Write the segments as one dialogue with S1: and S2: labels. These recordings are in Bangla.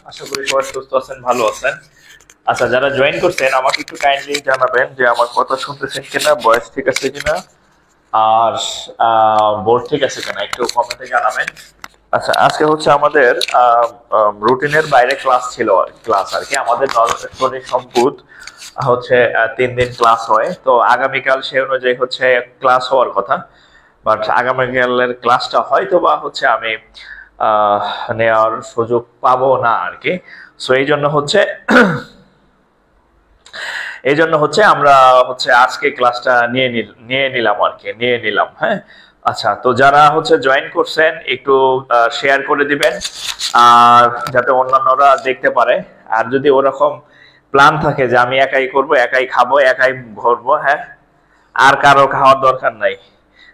S1: আশা করি সবাই সুস্থ আছেন, ভালো আছেন। আচ্ছা, যারা জয়েন করছেন আমাকে একটু কাইন্ডলি জানাবেন যে আমার কথা শুনতেছেন কিনা, ভয়েস ঠিক আছে কিনা, আর বোর্ড ঠিক আছে কিনা, একটু কমেন্টে জানাবেন। আচ্ছা, আজকে হচ্ছে আমাদের রুটিনের বাইরে ক্লাস ছিল, ক্লাস আর কি। আমাদের নরসিংদী সম্পুত হচ্ছে 3 দিন ক্লাস হয়, তো আগামীকাল সে অনুযায়ী হচ্ছে ক্লাস হওয়ার কথা। বাট আগামীকালের ক্লাসটা হয়তো বা হচ্ছে আমি নেওয়ার সুযোগ পাবো না আর কি। সো এই জন্য হচ্ছে আমরা হচ্ছে আজকে ক্লাসটা নিয়ে নিলাম আর কি, নিয়ে নিলাম। হ্যাঁ, আচ্ছা, তো যারা হচ্ছে জয়েন করছেন একটু শেয়ার করে দিবেন, আর যাতে অন্যান্যরা দেখতে পারে। আর যদি ওরকম প্ল্যান থাকে যে আমি একাই করব, একাই খাবো, একাই ভরবো, হ্যাঁ, আর কারো খাওয়ার দরকার নাই,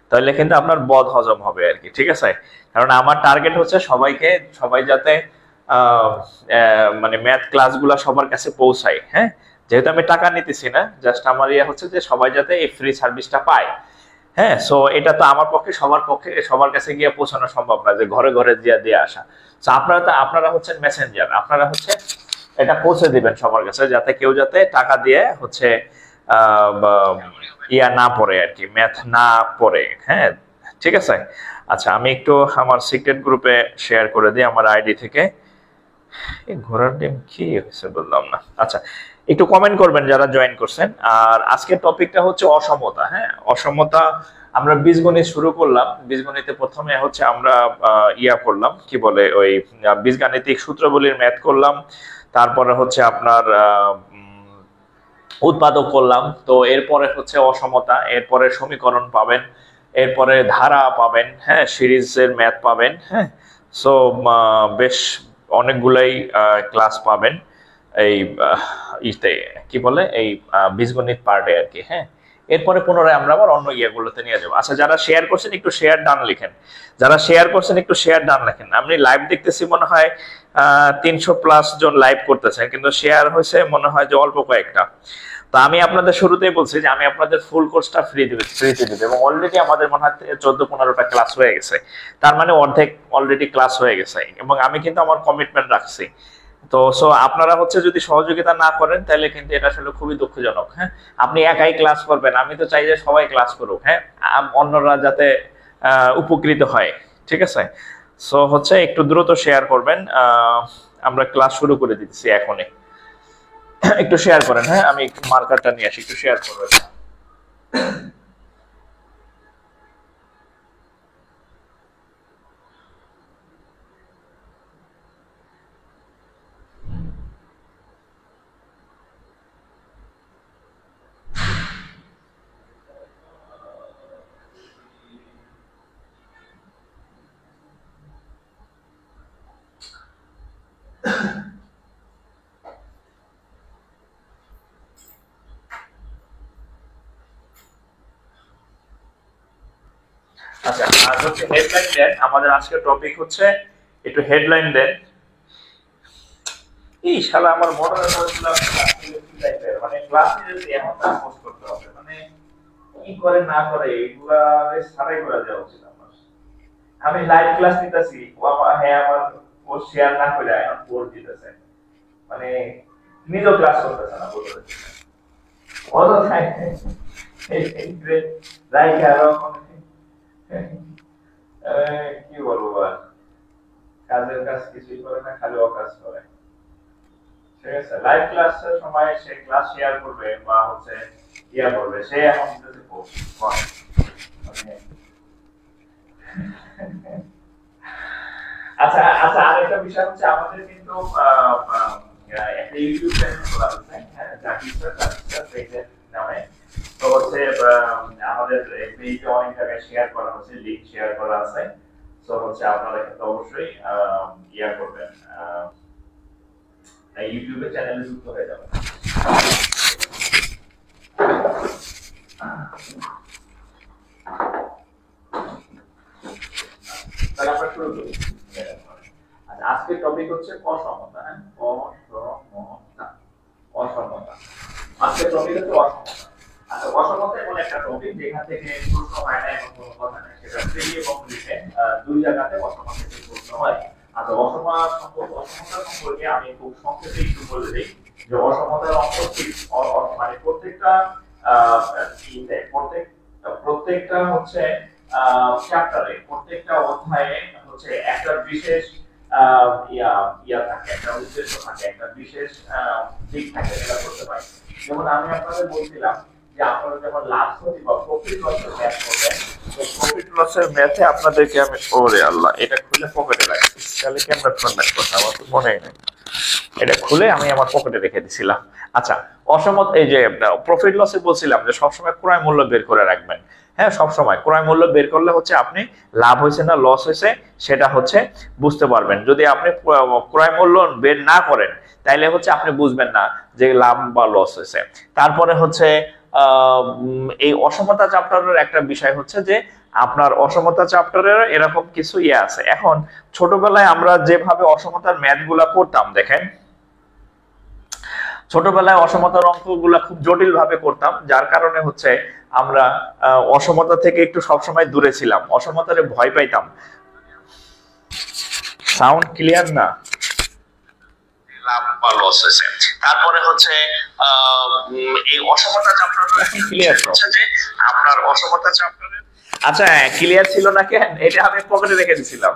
S1: তাহলে কিন্তু আপনার বদ হজম হবে আর কি। ঠিক আছে, কারণ আমার টার্গেট হচ্ছে সবাই যাতে মানে ম্যাথ ক্লাসগুলো সবার কাছে পৌঁছায়। হ্যাঁ, যেহেতু আমি টাকা নিতেছি না, জাস্ট আমার ইয়ে হচ্ছে যে সবাই যাতে এই ফ্রি সার্ভিসটা পায়। হ্যাঁ, সো এটা তো আমার পক্ষে সবার কাছে গিয়ে পৌঁছানো সম্ভব না, যে ঘরে ঘরে দিয়ে আসা। তো আপনারা হচ্ছেন মেসেঞ্জার, আপনারা হচ্ছে এটা পৌঁছে দিবেন সবার কাছে, যাতে কেউ যাতে টাকা দিয়ে হচ্ছে ইয়া না পড়ে আর কি, ম্যাথ না পড়ে। হ্যাঁ, ঠিক আছে। আচ্ছা, আমি একটু আমার সিক্রেট গ্রুপে শেয়ার করে দিই আমার আইডি থেকে। এই ঘোড়ার ডিম কি হয়েছে বললাম না। আচ্ছা, একটু কমেন্ট করবেন যারা জয়েন করছেন। আর আজকের টপিকটা হচ্ছে অসমতা। হ্যাঁ, অসমতা। আমরা বীজগণিত শুরু করলাম। বীজগণিতে প্রথমে হচ্ছে আমরা ইয়া করলাম, কি বলে, ওই বীজগাণিতিক সূত্রাবলীর ম্যাথ করলাম। তারপরে হচ্ছে আপনার উৎপাদক করলাম। তো এরপরে হচ্ছে অসমতা, এরপরে সমীকরণ পাবেন, এরপরে ধারা পাবেন, হ্যাঁ, সিরিজের ম্যাথ পাবেন। হ্যাঁ, সো বেশ অনেকগুলাই ক্লাস পাবেন এই ইতে, কি বলে, এই বীজগণিত পার্টে আর কি। হ্যাঁ, এরপরে পুনরায় আমরা আবার অন্য ইয়েগুলোতে নিয়ে যাবো। আচ্ছা, যারা শেয়ার করছেন একটু শেয়ার ডান লিখেন, যারা শেয়ার করছেন একটু শেয়ার ডান লিখেন। আমি লাইভ দেখতেছি মনে হয় 300+ জন লাইভ করতেছে, কিন্তু শেয়ার হয়েছে মনে হয় যে অল্প কয়েকটা। তো আমি আপনাদের শুরুতেই বলছি যে আমি আপনাদের ফুল কোর্সটা ফ্রিতে দিব, এবং অলরেডি আমাদের মনে হয় 14-15টা ক্লাস হয়ে গেছে। তার মানে অর্ধেক অলরেডি ক্লাস হয়ে গেছে, এবং আমি কিন্তু আমার কমিটমেন্ট রাখছি। তো সো আপনারা হচ্ছে যদি সহযোগিতা না করেন তাহলে কিন্তু এটা আসলে খুবই দুঃখজনক। হ্যাঁ, আপনি একাই ক্লাস করবেন, আমি তো চাই যে সবাই ক্লাস করুক, হ্যাঁ, অন্যরা যাতে উপকৃত হয়। ঠিক আছে, সো হচ্ছে একটু দ্রুত শেয়ার করবেন। আমরা ক্লাস শুরু করে দিচ্ছি এখনই। একটু শেয়ার করেন। হ্যাঁ, আমি একটু মার্কারটা নিয়ে আসি, একটু শেয়ার করবেন। আচ্ছা, আর হচ্ছে হেডলাইন দেন। আমাদের আজকের টপিক হচ্ছে, একটু হেডলাইন দেন। এই শালা আমার মডারেটরগুলো মানে ক্লাসে যদি এমনটা পোস্ট করতে হবে, মানে কি করে না করে এগুলা সারাই করে দেওয়া উচিত আমার। আমি লাইভ ক্লাস নিতেছি, ও আমার, হ্যাঁ, আমার পোস্ট শেয়ার না করে এখন পোস্ট দিতেছে, মানে নিজেও ক্লাস করতেছে না, বলতে অত থাকে লাইক আরো কি বলবো, আর কাজের কাজ কিছুই করে না, খালি অকাজ করে। ঠিক আছে, লাইভ ক্লাসের সময় সে ক্লাস শেয়ার করবে বা হচ্ছে ইয়া করবে, সে এখন যদি পোস্ট করে মানে আচ্ছা আচ্ছা, আরেকটা বিষয় হচ্ছে আমাদের কিন্তু একটা ইউটিউব চ্যানেল খোলা আছে, হ্যাঁ, জাকির স্যার পেজের নামে। তো হচ্ছে আমাদের এই পেজে অনেক জায়গায় শেয়ার করা হচ্ছে, লিংক শেয়ার করা আছে। তো হচ্ছে আপনারা কিন্তু অবশ্যই ইয়া করবেন, ইউটিউবে চ্যানেলে যুক্ত হয়ে যাবেন। তাহলে আমরা শুরু করি। আচ্ছা, আজকের টপিক হচ্ছে অসমতা। হ্যাঁ, অসমতা। আজকের টপিক হচ্ছে অসমতা। আচ্ছা, অসমতা এমন একটা টপিক যেখান থেকে প্রশ্ন হয় না এমন কোনো কথা নেই। সেটা ফ্রি এবং রিটেন দুই জায়গাতে অসমতা থেকে প্রশ্ন হয়। আর আচ্ছা, অসমতা সম্পর্কে আমি খুব সংক্ষেপে একটু বলে দিই যে অসমতার অঙ্ক মানে প্রত্যেকটা প্রত্যেকটা হচ্ছে চ্যাপ্টারে, প্রত্যেকটা অধ্যায়ে হচ্ছে একটা বিশেষ ইয়া থাকে, একটা উদ্দেশ্য থাকে, একটা বিশেষ দিক থাকে, এটা করতে পারি। যেমন আমি আপনাদের বলছিলাম যে আপনারা যখন লাভ ক্ষতি বা প্রফিট লসের ম্যাথ করবেন, তো প্রফিট লসের ম্যাথে আপনাদেরকে আমি, ওরে আল্লাহ, এটা খুলে পকেটে রাখছি, তাহলে কেমন ফরম্যাট করতে আমার তো মনেই নেই, এটা খুলে আমি আমার পকেটে রেখে দিছিলাম। আচ্ছা, অসমত এই যে প্রফিট লসে বলছিলাম যে সবসময় ক্রয় মূল্য বের করে রাখবেন। হ্যাঁ, সবসময় ক্রয় মূল্য বের করলে হচ্ছে আপনি লাভ হয়েছে না লস হয়েছে সেটা হচ্ছে বুঝতে পারবেন। যদি আপনি ক্রয় মূল্য বের না করেন তাইলে হচ্ছে আপনি বুঝবেন না যে লাভ বা লস হয়েছে। তারপরে হচ্ছে এই অসমতা চ্যাপ্টারের একটা বিষয় হচ্ছে যে আপনার অসমতা চ্যাপ্টারের এরকম কিছু ইয়ে আছে। এখন ছোটবেলায় আমরা যেভাবে অসমতার ম্যাথ গুলা করতাম, দেখেন ছোটবেলায় অসমতার অঙ্কগুলা খুব জটিল ভাবে করতাম, যার কারণে হচ্ছে আমরা অসমতা থেকে একটু সবসময় দূরে ছিলাম, অসমতারে ভয় পাইতাম। সাউন্ড ক্লিয়ার না? লাভ বা লস হয়েছে। তারপরে হচ্ছে এই অসমতা চ্যাপ্টারটা এখন ক্লিয়ার হচ্ছে যে আপনার অসমতা চ্যাপ্টারের, আচ্ছা ক্লিয়ার ছিল না কেন? এটা আমি পকেটে রেখে দিয়েছিলাম,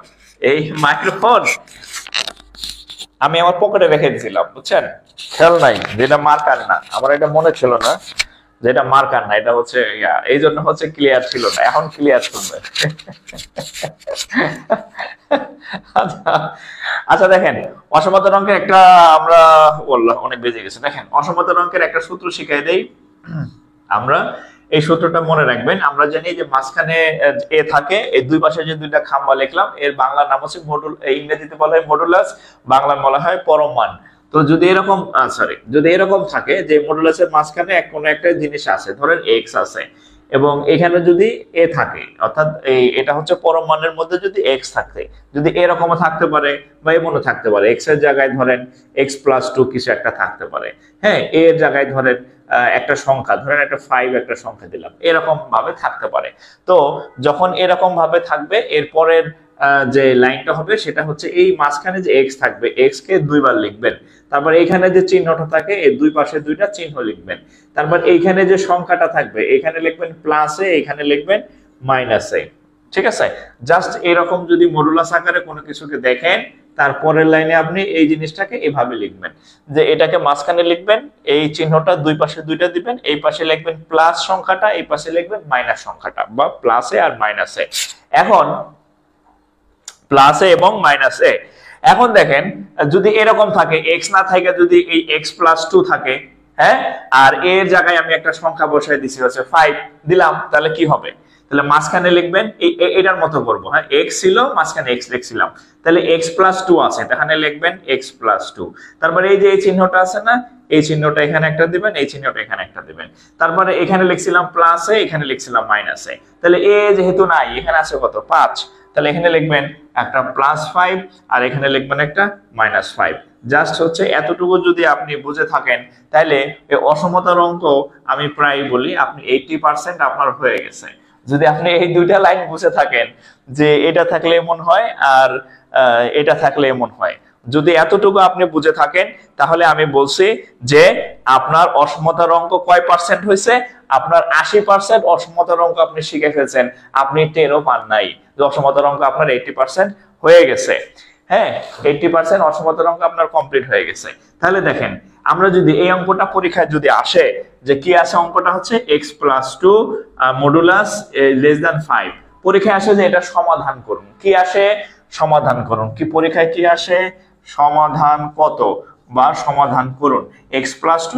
S1: এই মাইক্রোফোন আমি আমার পকেটে রেখে দিয়েছিলাম, বুঝছেন? খেয়াল নাই, যেটা মার্কার না, আমার এটা মনে ছিল না যেটা মার্কার না, এটা হচ্ছে এই জন্য হচ্ছে ক্লিয়ার ছিল না, এখন ক্লিয়ার শুনবে। আচ্ছা দেখেন, অসমতার অঙ্কের একটা আমরা বললাম অনেক বেজে গেছে, দেখেন অসমতার অঙ্কের একটা সূত্র শিখাই দেই আমরা। এই সূত্রটা মনে রাখবেন। আমরা জানি যে মাঝখানে এ থাকে, এই দুই পাশে যে দুইটা খাম্বা লিখলাম, এর বাংলা নাম হচ্ছে মডুল, ইংরেজিতে বলা হয় মডুলাস, বাংলা বলা হয় পরম মান। তো যদি এরকম যদি এরকম থাকে যে মডুলাসের মাঝখানে কোনো একটা জিনিস আছে, ধরেন এক্স আছে, এবং এখানে যদি এ থাকে, অর্থাৎ এটা হচ্ছে পরম মানের মধ্যে যদি এক্স থাকে, যদি এরকমও থাকতে পারে বা এমনও থাকতে পারে, এক্স এর জায়গায় ধরেন x+2 কিছু একটা থাকতে পারে, হ্যাঁ, এর জায়গায় ধরেন একটা সংখ্যা, ধরেন একটা 5 একটা সংখ্যা দিলাম, এরকম ভাবে থাকতে পারে। তো যখন এরকম ভাবে থাকবে, এরপরের যে লাইনটা হবে সেটা হচ্ছে এই মাঝখানে যে এক্স থাকবে, এক্স কে দুইবার লিখবেন, তারপর এইখানে যে চিহ্নটা থাকে এই দুই পাশে দুইটা চিহ্ন লিখবেন, তারপর এইখানে যে সংখ্যাটা থাকবে এখানে লিখবেন প্লাস এ, এখানে লিখবেন মাইনাস এ, ঠিক আছে? জাস্ট এরকম যদি মডুলাস আকারে কোনো কিছুকে দেখেন, তারপরের লাইনে আপনি এই জিনিসটাকে এভাবে লিখবেন যে এটাকে মাঝখানে লিখবেন, এই চিহ্নটা দুই পাশে দুইটা দিবেন, এই পাশে লিখবেন প্লাস সংখ্যাটা, এই পাশে লিখবেন মাইনাস সংখ্যাটা, বা প্লাস এ আর মাইনাস এ। এখন প্লাস এ এবং মাইনাস এ, এখন দেখেন যদি এরকম থাকে, এক্স না থাকে, যদি এই x+2 থাকে, হ্যাঁ, আর এর জায়গায় আমি একটা সংখ্যা বসাই দিছি হচ্ছে 5 দিলাম, তাহলে কি হবে? তাহলে মাঝখানে লিখবেন এটার মতো করব, হ্যাঁ, এক্স ছিল মাঝখানে এক্স লিখছিলাম, তাহলে x+2 আছে, এখানে লিখবেন x+2, তারপরে এই যে এই চিহ্নটা আছে না, এই চিহ্নটা এখানে একটা দিবেন, এই চিহ্নটা এখানে একটা দিবেন, তারপরে এখানে লিখছিলাম প্লাস এ, এখানে লিখছিলাম মাইনাস এ, তাহলে এ যেহেতু নাই, এখানে আছে কত 5, তাহলে এখানে লিখবেন একটা +5 আর এখানে লিখবেন একটা -5। জাস্ট হচ্ছে এতটুকু যদি আপনি বুঝে থাকেন, তাহলে এই অসমতার অঙ্ক আমি প্রায় বলি আপনি 80% আপনার হয়ে গেছে। যদি আপনি এই দুইটা লাইন বুঝে থাকেন যে এটা থাকলে এমন হয় আর এটা থাকলে এমন হয়, যদি এতটুকু আপনি বুঝে থাকেন, তাহলে আমি বলছি যে আপনার অসমতার অঙ্ক কয় পার্সেন্ট হয়েছে? আপনার 80% অসমতার অঙ্ক আপনি শিখে ফেলছেন, আপনি টেরও পান নাই যে অসমতার অঙ্ক আপনার 80% হয়ে গেছে। হ্যাঁ, 80% অসমতার অঙ্ক আপনার কমপ্লিট হয়ে গেছে। তাহলে দেখেন, আমরা যদি এই অঙ্কটা পরীক্ষায় যদি আসে যে কি আছে, অঙ্কটা হচ্ছে x+2 মডুলাস <5, পরীক্ষায় আসে যে এটা সমাধান করুন, কি আসে? সমাধান করুন। কি পরীক্ষায় কি আসে? সমাধান কত বা সমাধান করুন x+2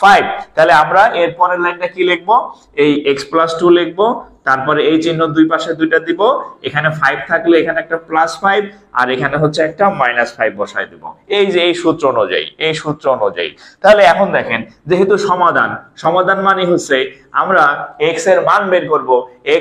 S1: <5। তাহলে আমরা এর পরের লাইনটা কি লিখবো? এই x+2 লিখবো, তারপরে এই চিহ্ন দুই পাশে দুইটা দিব, এখানে 5 থাকলে এখানে একটা +5 আর এখানে হচ্ছে একটা -5 বসাই দিব, এই যে এই সূত্র অনুযায়ী। তাহলে এখন দেখেন, যেহেতু সমাধান মানে হচ্ছে আমরা x এর মান বের করব,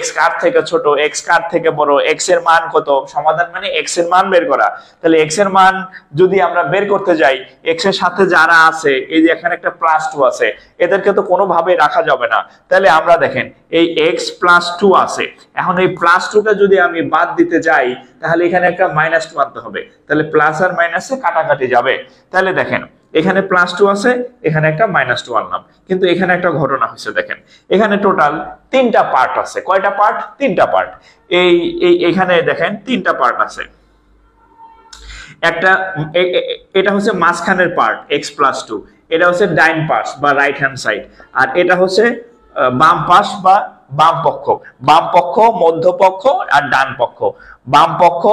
S1: x কার থেকে ছোট, x কার থেকে বড়, x এর মান কত, সমাধান মানে x এর মান বের করা। তাহলে x এর মান যদি আমরা বের করতে যাই, x এর সাথে যারা আছে, এই যে এখানে একটা +2 আছে, এদেরকে তো কোনোভাবে রাখা যাবে না। তাহলে আমরা দেখেন এই x+2 +2 আছে। এখন এই +2 কে যদি আমি বাদ দিতে যাই তাহলে এখানে একটা -2 আনতে হবে, তাহলে প্লাস আর মাইনাসে কাটাকাটি যাবে। তাহলে দেখেন এখানে +2 আছে, এখানে একটা -2 আনলাম, কিন্তু এখানে একটা ঘটনা হয়েছে। দেখেন এখানে টোটাল 3টা পার্ট আছে। কয়টা পার্ট? 3টা পার্ট। এখানে দেখেন 3টা পার্ট আছে। একটা এটা হচ্ছে মাঝখানের পার্ট x+2, এটা হচ্ছে ডাইন পাশ বা রাইট হ্যান্ড সাইড, আর এটা হচ্ছে বাম পাশ বা বাম পক্ষ। বাম পক্ষ, মধ্যপক্ষ আর ডান পক্ষ। বাম পক্ষ,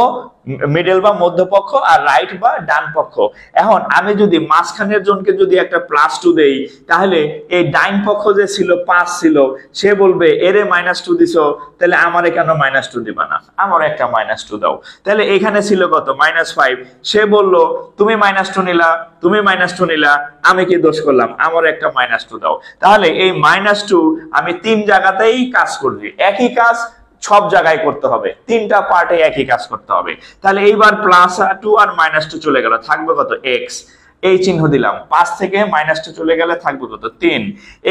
S1: মিডল বা মধ্যপক্ষ, আর রাইট বা ডান পক্ষ। এখন আমি যদি মাঝখানের জনকে যদি একটা +2 দেই, তাহলে এই ডাইন পক্ষ যে ছিল 5 ছিল, সে বলবে এরে -2 দিছো, তাহলে আমারে কেন -2 দিবা না, আমার একটা -2 দাও। তাহলে এখানে ছিল কত? -5। সে বলল তুমি -2 নিলা, তুমি -2 নিলা, আমি কি দোষ করলাম, আমার একটা -2 দাও। তাহলে এই -2 আমি 3 জায়গাতেই কাজ করবি, একই কাজ সব জায়গায় করতে হবে, 3টা পার্টে একই কাজ করতে হবে। তাহলে এইবার +2 আর -2 চলে গেল, থাকবে কত? x। এই চিহ্ন দিলাম, 5 থেকে -2 চলে গেলে থাকবে কত? 3।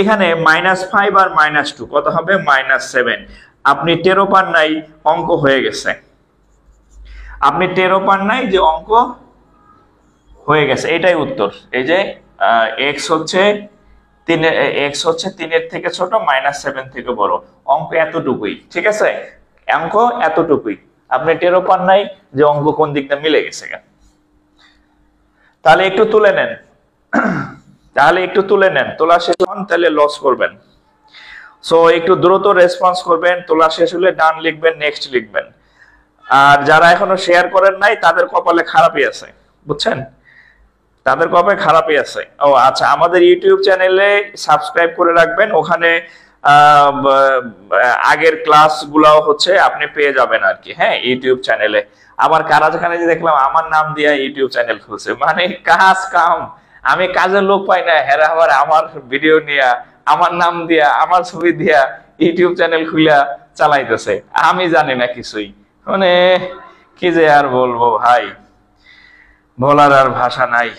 S1: এখানে -5 আর -2 কত হবে? -7। আপনি টেরও পান নাই অঙ্ক হয়ে গেছে, আপনি টেরও পান নাই যে অঙ্ক হয়ে গেছে। এটাই উত্তর। এই যে x হচ্ছে 3 এর থেকে ছোট, -7 থেকে বড়, অঙ্ক এতটুকুই। ঠিক আছে, অঙ্ক এতটুকুই। আপনি টেরও পান নাই যে অঙ্ক কোন দিকটা মিলে গেছে। তাহলে একটু তুলে নেন, তোলা শেষ হন, তাহলে লস করবেন। সো একটু দ্রুত রেসপন্স করবেন, তোলা শেষ হলে ডান লিখবেন, নেক্সট লিখবেন। আর যারা এখনো শেয়ার করেন নাই তাদের কপালে খারাপই আছে, বুঝছেন, তাদের কপালে খারাপই আছে। ও আচ্ছা, আমাদের ইউটিউব চ্যানেলে সাবস্ক্রাইব করে রাখবেন, ওখানে আগের ক্লাস গুলাও হচ্ছে আপনি পেয়ে যাবেন আর কি। হ্যাঁ, ইউটিউব চ্যানেলে আমার কারা যেখানে দেখলাম আমার নাম দিয়া ইউটিউব চ্যানেল খুলছে, মানে কাজ কাম, আমি কাজের লোক পাই না, হেরা আবার আমার ভিডিও নিয়া, আমার নাম দিয়া, আমার ছবি দিয়া ইউটিউব চ্যানেল খুলে চালাইতেছে, আমি জানি না কিছুই। মানে কি যে আর বলবো ভাই, বলার আর ভাষা নাই।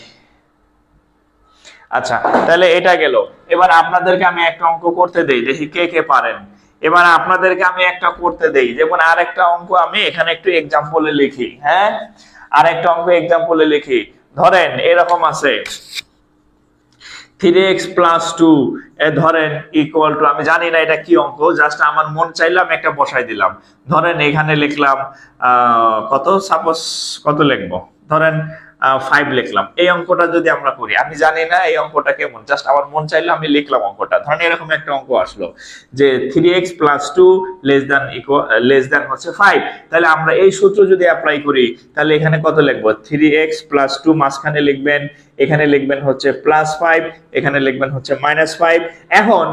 S1: আচ্ছা, তাহলে এটা গেল। এবার আপনাদেরকে আমি একটা অঙ্ক করতে দেই, দেখি কে কে পারেন। এবার আপনাদেরকে আমি একটা করতে দেই, যেমন আরেকটা অঙ্ক আমি এখানে একটু এক্সাম্পলে লিখি। হ্যাঁ, আরেকটা অঙ্ক এক্সাম্পলে লিখি। ধরেন এরকম আছে 3x + 2 ধরেন ইকুয়াল টু, আমি জানি না এটা কি অঙ্ক, জাস্ট আমার মন চাইলাম একটা বসাই দিলাম। ধরেন এখানে লিখলাম কত, সাপোজ কত লিখবো, ধরেন 5 লিখলাম। এই অঙ্কটা যদি আমরা করি, আমি জানি না এই অঙ্কটা কেমন, জাস্ট আমার মন চাইলো আমি লিখলাম অঙ্কটা। ধরেন এরকম একটা অঙ্ক আসলো যে 3x + 2 লেস দ্যান হচ্ছে 5। তাহলে আমরা এই সূত্র যদি অ্যাপ্লাই করি, তাহলে এখানে কত লিখবো? 3x + 2 মাঝখানে লিখবেন, এখানে লিখবেন হচ্ছে +5, এখানে লিখবেন হচ্ছে -5। এখন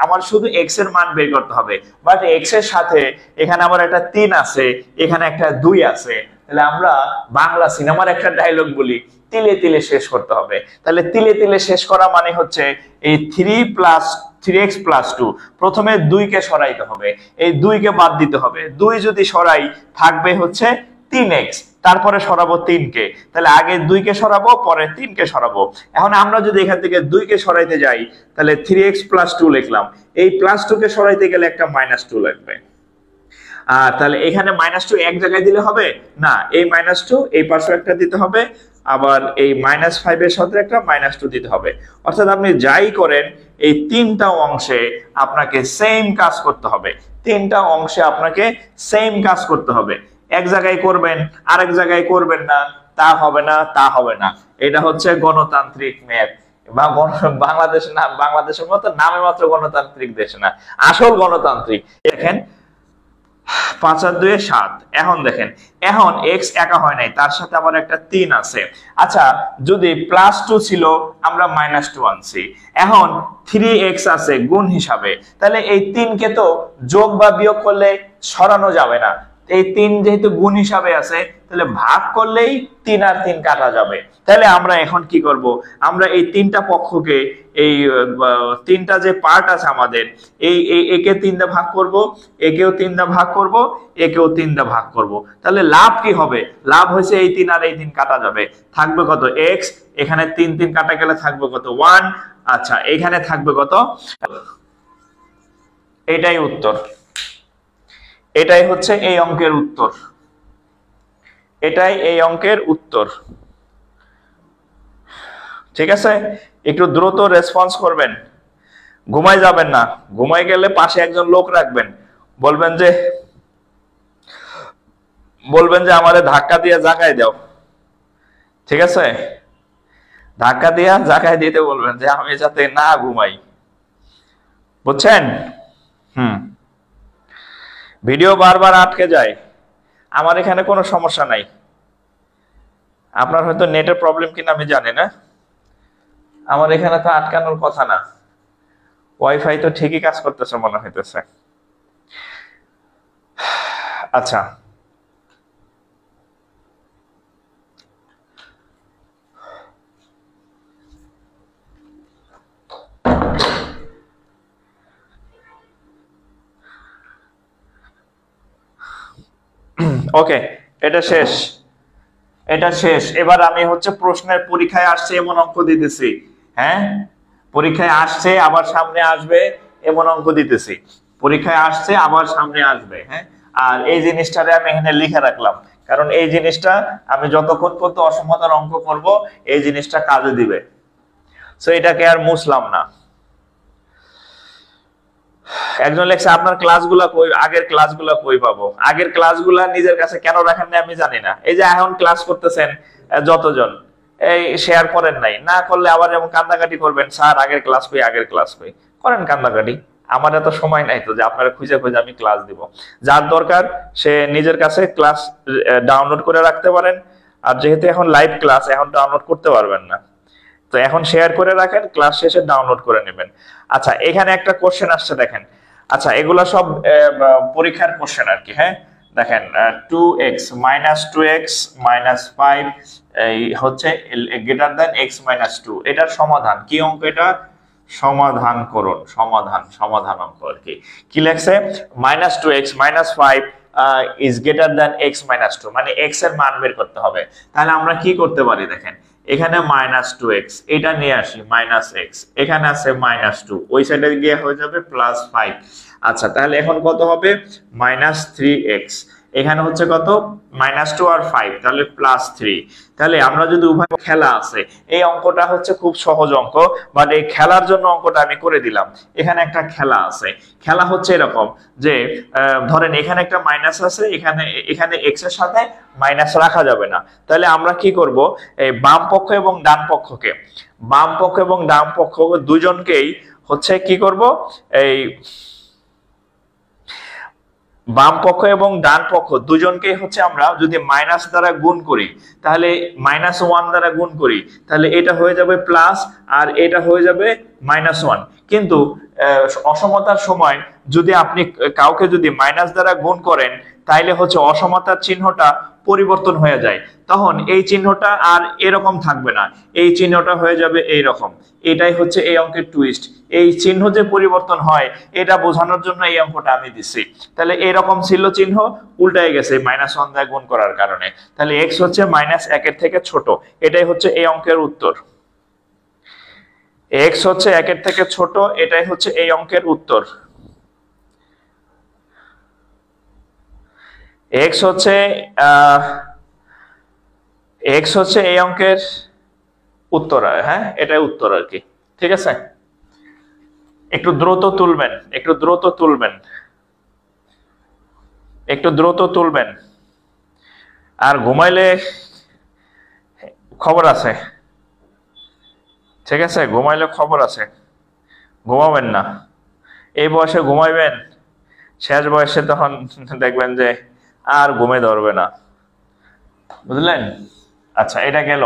S1: আমার শুধু x এর মান বের করতে হবে, বাট x এর সাথে এখানে আমার একটা 3 আছে, এখানে একটা 2 আছে। তাহলে আমরা বাংলা সিনেমার একটা ডায়লগ বলি, তিলে তিলে শেষ করতে হবে। তাহলে তিলে তিলে শেষ করা মানে হচ্ছে এই 3x + 2, প্রথমে 2 কে সরাইতে হবে, এই 2 কে বাদ দিতে হবে। 2 যদি সরাই থাকবে হচ্ছে 3x, তারপরে সরাবো 3 কে, তাহলে আগে 2 কে সরাবো, পরে 3 কে সরাবো। এখন আমরা যদি এখান থেকে 2 কে সরাইতে যাই, তাহলে 3x + 2 লিখলাম, এই +2 কে সরাইতে গেলে একটা -2 লাগবে। আর তাহলে এখানে -2 এক জায়গায় দিলে হবে না, এই -2 এই পাশে একটা দিতে হবে, আবার এই -5 এর সাথে একটা -2 দিতে হবে। অর্থাৎ আপনি যাই করেন এই 3টা অংশে আপনাকে সেম কাজ করতে হবে, 3টা অংশে আপনাকে সেম কাজ করতে হবে। এক জায়গায় করবেন, আরেক জায়গায় করবেন না, তা হবে না, তা হবে না। এটা হচ্ছে গণতান্ত্রিক ম্যাথ, বা বাংলাদেশের মতো নামে মাত্র গণতান্ত্রিক দেশ না, আসল গণতান্ত্রিক। দেখেন 5 আর 2 7। এখন দেখেন, এখন x একা হয় নাই, তার সাথে আবার একটা 3 আছে। আচ্ছা, যদি +2 ছিল আমরা -2 আনছি, এখন 3x আছে গুণ হিসাবে, তাহলে এই 3 কে তো যোগ বা বিয়োগ করলে সরানো যাবে না। এই 3 যেহেতু গুণ হিসাবে আছে, তাহলে ভাগ করলেই 3 আর 3 কাটা যাবে। তাহলে আমরা এখন কি করব, আমরা এই 3টা পক্ষকে, এই 3টা যে পার্ট আছে আমাদের, একে 3 দা ভাগ করব, একেও 3 দা ভাগ করব, একেও 3 দা ভাগ করব। তাহলে লাভ কি হবে? লাভ হয়েছে এই 3 আর এই 3 কাটা যাবে, থাকবে কত? x। এখানে 3 3 কাটা গেলে থাকবে কত? 1। আচ্ছা, এখানে থাকবে কত? এটাই উত্তর, এটাই হচ্ছে এই অঙ্কের উত্তর, এটাই এই অঙ্কের উত্তর। ঠিক আছে, একটু দ্রুত রেসপন্স করবেন, ঘুমাই যাবেন না। ঘুমাই গেলে পাশে একজন লোক রাখবেন, বলবেন যে আমারে ধাক্কা দিয়ে জাগায় দাও। ঠিক আছে, ধাক্কা দিয়া জাগায় দিতে বলবেন যে আমি যাতে না ঘুমাই, বুঝছেন? ভিডিও বারবার আটকে যায়। আমার এখানে কোনো সমস্যা নাই, আপনার হয়তো নেটের প্রবলেম কিনা আমি জানি না, আমার এখানে তো আটকানোর কথা না, ওয়াইফাই তো ঠিকই কাজ করতেছে মনে হইতেছে। আচ্ছা, ওকে, এটা শেষ, এটা শেষ। এবার আমি হচ্ছে প্রশ্নের পরীক্ষায় আসছে এমন অঙ্ক দিতেছি, হ্যাঁ, পরীক্ষায় আসছে আবার সামনে আসবে এমন অঙ্ক দিতেছি, পরীক্ষায় আসছে আবার সামনে আসবে, হ্যাঁ। আর এই জিনিসটারে আমি এখানে লিখে রাখলাম, কারণ এই জিনিসটা আমি যতক্ষণ পর্যন্ত অসমতার অঙ্ক করব এই জিনিসটা কাজে দিবে। সো এটাকে আর মুছলাম না। একজন লেখছে আপনার ক্লাসগুলা কই, আগের ক্লাসগুলা কই পাবো? আগের ক্লাসগুলা নিজের কাছে কেন রাখেন না আমি জানি না। এই যে এখন ক্লাস করতেছেন যতজন, এই শেয়ার করেন নাই, না করলে আবার যেমন কান্দাকাটি করবেন, স্যার আগের ক্লাস কই, আগের ক্লাস কই, করেন কান্দাকাটি। আমার এত সময় নাই তো যে আপনারা খুঁজে খুঁজে আমি ক্লাস দিব। যার দরকার সে নিজের কাছে ক্লাস ডাউনলোড করে রাখতে পারেন, আর যেহেতু এখন লাইভ ক্লাস, এখন ডাউনলোড করতে পারবেন না, তো এখন শেয়ার করে রাখেন, ক্লাস শেষে ডাউনলোড করে নেবেন। আচ্ছা, এখানে একটা কোশ্চেন আসছে দেখেন। আচ্ছা, এগুলা সব পরীক্ষার কোশ্চেন আর কি, হ্যাঁ। দেখেন 2x - 2x - 5 এই হচ্ছে গ্রেটার দ্যান x - 2, এটার সমাধান কি অঙ্ক? এটা সমাধান করুন, সমাধান অঙ্ক আর কি। কি লেখছে? -2x - 5 is greater than x - 2, মানে x এর মান বের করতে হবে। তাহলে আমরা কি করতে পারি দেখেন, এখানে -2x, এটা নিয়ে আসি -x, এখানে আছে -2, ওই সাইডে গিয়ে হয়ে যাবে +5। আচ্ছা, তাহলে এখন কত হবে? -3x, এখানে হচ্ছে কত? -2 আর 5, তাহলে +3। তাহলে আমরা যদি উভয় খেলা আছে, এই অঙ্কটা হচ্ছে খুব সহজ অঙ্ক, বাট এই খেলার জন্য অঙ্কটা আমি করে দিলাম। এখানে একটা খেলা আছে, খেলা হচ্ছে এরকম যে ধরেন এখানে একটা মাইনাস আছে, এখানে x এর সাথে মাইনাস রাখা যাবে না। তাহলে আমরা কি করব, এই বাম পক্ষ এবং ডান পক্ষ দুজনকেই হচ্ছে কি করব, এই বাম পক্ষ এবং ডান পক্ষ দুজনকেই হচ্ছে আমরা যদি মাইনাস দ্বারা গুণ করি, তাহলে -1 দ্বারা গুণ করি, তাহলে এটা হয়ে যাবে প্লাস আর এটা হয়ে যাবে -1। কিন্তু অসমতার সময় যদি আপনি কাউকে যদি মাইনাস দ্বারা গুণ করেন, তাইলে হচ্ছে অসমতার চিহ্নটা পরিবর্তন হয়ে যায়, তখন এই চিহ্নটা আর এরকম থাকবে না, এই চিহ্নটা হয়ে যাবে এই রকম। এটাই হচ্ছে এই অঙ্কের টুইস্ট, এই চিহ্ন যে পরিবর্তন হয় এটা বোঝানোর জন্য এই অঙ্কটা আমি দিচ্ছি। তাহলে এরকম ছিল চিহ্ন, উল্টায় গেছে -1 দ্বারা গুণ করার কারণে। তাহলে x হচ্ছে -1 এর থেকে ছোট, এটাই হচ্ছে এই অঙ্কের উত্তর। x হচ্ছে 1 এর থেকে ছোট, এটাই হচ্ছে এই অঙ্কের উত্তর। x হচ্ছে এই অঙ্কের উত্তর, হ্যাঁ, এটাই উত্তর আর কি। ঠিক আছে, একটু দ্রুত তুলবেন, আর ঘুমাইলে খবর আছে। ঠিক আছে, ঘুমাইলে খবর আছে, ঘুমাবেন না। এই বয়সে ঘুমাইবেন, শেষ বয়সে তখন দেখবেন যে আর ঘুমে ধরবে না, বুঝলেন? আচ্ছা, এটা গেল।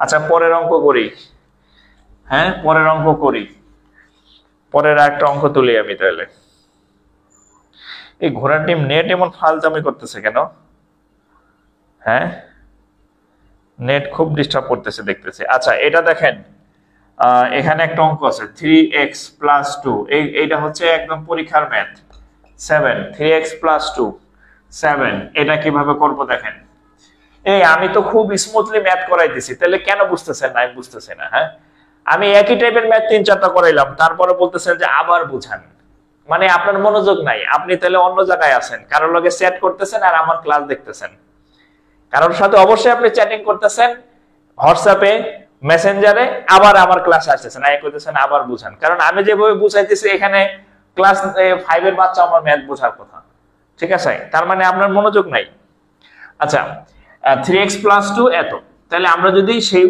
S1: আচ্ছা, পরের অঙ্ক করি, হ্যাঁ, পরের একটা অঙ্ক তুলি আমি। তাহলে এই ঘোড়ার টিম নেট এমন ফালতামি করতেছে কেন? হ্যাঁ, নেট খুব ডিস্টার্ব করতেছে দেখতেছি। আচ্ছা, এটা দেখেন, এখানে একটা অঙ্ক আছে 3x + 2, এইটা হচ্ছে একদম পরীক্ষার ম্যাথ। 7 3x + 2 7, এটা কিভাবে করব দেখেন। এই আমি তো খুব স্মুথলি ম্যাথ করাইতেছি, তাহলে কেন বুঝতেছেন না? আমি বুঝতেছি না, হ্যাঁ। আমি একই টাইপের ম্যাথ 3-4টা করাইলাম, তারপরে বলতেছেন যে আবার বুঝান। মানে আপনার মনোযোগ নাই, আপনি তাহলে অন্য জায়গায় আছেন, কারোর লগে চ্যাট করতেছেন আর আমার ক্লাস দেখতেছেন। কারোর সাথে অবশ্যই আপনি চ্যাটিং করতেছেন হোয়াটসঅ্যাপে, মেসেঞ্জারে, আবার আমার ক্লাসে আসতেছেন, আই করতেছেন, আবার বুঝান। কারণ আমি যেভাবে বুঝাইতেছি এখানে ক্লাস 5 এর বাচ্চা আমার ম্যাথ বোঝার কথা, ঠিক আছে? তার মানে আপনার মনোযোগ নাই। আচ্ছা, 3x + 2 এত। তাহলে আমরা যদি সেই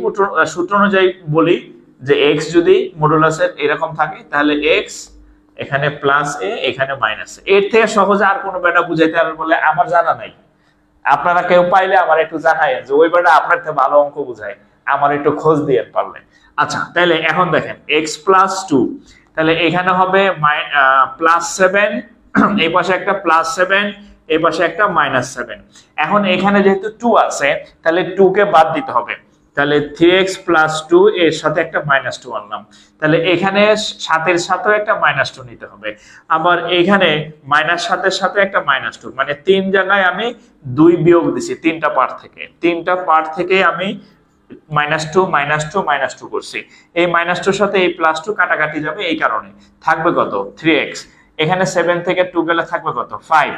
S1: সূত্র অনুযায়ী বলি যে x যদি মডুলাসের এরকম থাকে, তাহলে x এখানে প্লাস a এখানে মাইনাস a। এর থেকে সহজে আর কোনো বেটা বুঝাইতে পারবে বলে আমার জানা নাই। আপনারা কেউ পাইলে আমার একটু জানাইয়েন যে ওই বেটা আপনার থেকে ভালো অঙ্ক বুঝায়, আমার একটু খোঁজ দিয়ে পারলে। আচ্ছা, তাহলে এখন দেখেন x + 2, তাহলে এখানে হবে +7, এই পাশে একটা +7, এই পাশে একটা -7। এখন এখানে যেহেতু 2 আছে, তাহলে 2 কে বাদ দিতে হবে। তাহলে 3x + 2 এর সাথে একটা -2 আনলাম, তাহলে এখানে 7 এর সাথেও একটা -2 নিতে হবে। আবার এখানে -7 এর সাথে একটা -2, মানে 3 জায়গায় আমি 2 বিয়োগ দিছি, 3টা পার্ট থেকে। 3টা পার্ট থেকে আমি -2 -2 -2 করছি। এই -2 সাথে এই +2 কাটাকাটি যাবে, এই কারণে থাকবে কত 3x। এখানে 7 থেকে 2 গেলে থাকবে কত 5।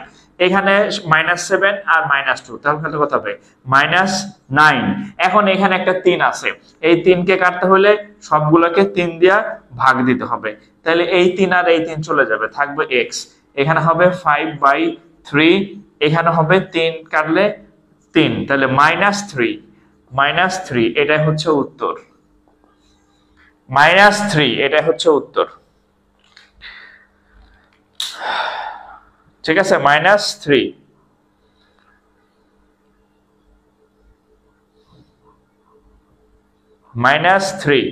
S1: এখানে -7 আর -2, তাহলে কত হবে -9। এখন এখানে একটা 3 আছে, এই 3 কে কাটতে হলে সবগুলোকে 3 দিয়া ভাগ দিতে হবে। তাহলে এই 3 আর এই 3 চলে যাবে, থাকবে x। এখানে হবে 5/3, এখানে হবে 3 কাটলে 3, তাহলে -3 এটাই হচ্ছে উত্তর। -3 এটাই হচ্ছে উত্তর, ঠিক আছে? -3। -3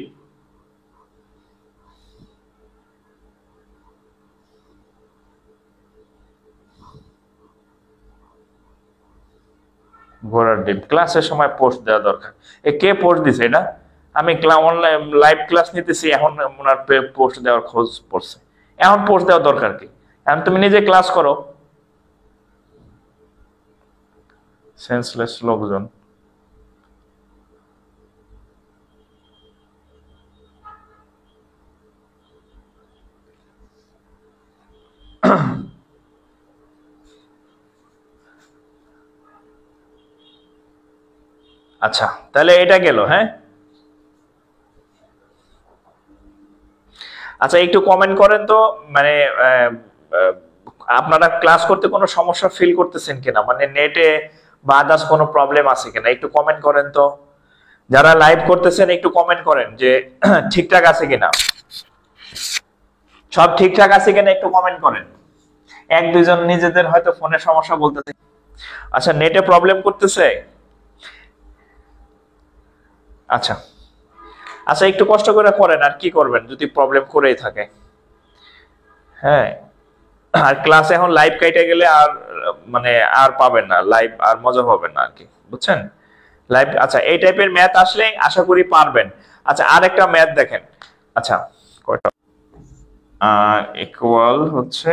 S1: ঘোড়ার ডিম। ক্লাসের সময় পোস্ট দেওয়া দরকার। কে পোস্ট দিছে এটা? আমি অনলাইন লাইভ ক্লাস নিতেছি, এখন ওনার পোস্ট দেওয়ার খোঁজ পড়ছে। এখন পোস্ট দেওয়ার দরকার কি? এখন তুমি নিজে ক্লাস করো। সেন্সলেস লোকজন। আচ্ছা, তাহলে এটা গেল। হ্যাঁ, আচ্ছা একটু কমেন্ট করেন তো, মানে আপনারা ক্লাস করতে কোনো সমস্যা ফিল করতেছেন কিনা, মানে নেটে বা আদার্স কোনো প্রবলেম আছে কিনা, একটু কমেন্ট করেন তো। যারা লাইভ করতেছেন একটু কমেন্ট করেন যে ঠিকঠাক আছে কিনা, সব ঠিকঠাক আছে কিনা একটু কমেন্ট করেন। 1-2 জন নিজেদের হয়তো ফোনের সমস্যা বলতেছে। আচ্ছা, নেটে প্রবলেম করতেছে। আচ্ছা আচ্ছা, একটু কষ্ট করে করেন, আর কি করবেন যদি প্রবলেম করেই থাকে। হ্যাঁ, আর ক্লাস এখন লাইভ কাইটে গেলে আর মানে আর পাবেন না, লাইভ আর মজা পাবেন না আর কি, বুঝছেন? লাইভ। আচ্ছা, এই টাইপের ম্যাথ আসলে আশা করি পারবেন। আচ্ছা, আর একটা ম্যাথ দেখেন। আচ্ছা, কয়টা ইকুয়াল হচ্ছে